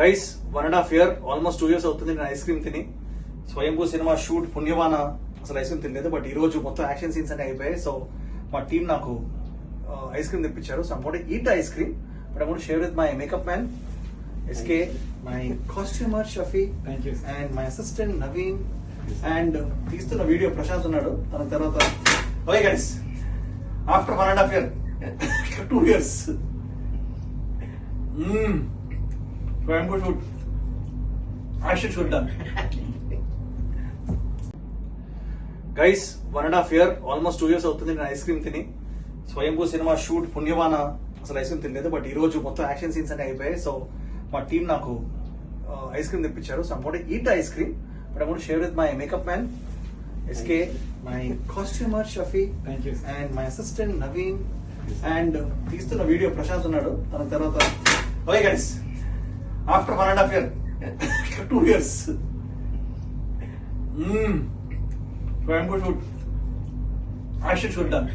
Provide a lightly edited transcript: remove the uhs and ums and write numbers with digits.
Guys 1.5 year almost 2 years అవుతుంది నేను ice cream తిని. స్వయంభూ సినిమా షూట్ పుణ్యమాన అసలు ఐస్ క్రీమ్ తినలేదు. బట్ ఈ రోజు మొత్తం యాక్షన్ సీన్స్ అన్ని అయిపోయాయి. సో మా టీం నాకు ఐస్ క్రీమ్ తెప్పించారు. So I'm eat ice cream but I'm share with my makeup man S K, my costumer Shafi and my assistant Naveen and తీస్తున్న వీడియో ప్రశాంత్ ఉన్నాడు. తన తర్వాత okay guys, after 1.5 year 2 years Swayambhu shoot action shoot done. Guys 1.5 year almost 2 years అవుతుంది నేను ice cream తిని. స్వయంభూ cinema shoot పుణ్యమాన అసలు ice cream తినలేదు. But ఈ రోజు మొత్తం యాక్షన్ సీన్స్ అన్ని అయిపోయాయి. సో మా టీం నాకు ఐస్ క్రీమ్ తెప్పించారు. So I'm eat ice cream but I'm share with my makeup man S K, my costumer Shafi and my assistant Naveen and తీస్తున్న వీడియో ప్రశాంత్ ఉన్నాడు. తన తర్వాత okay guys, after 1.5 year 2 years Swayambhu shoot action shoot done.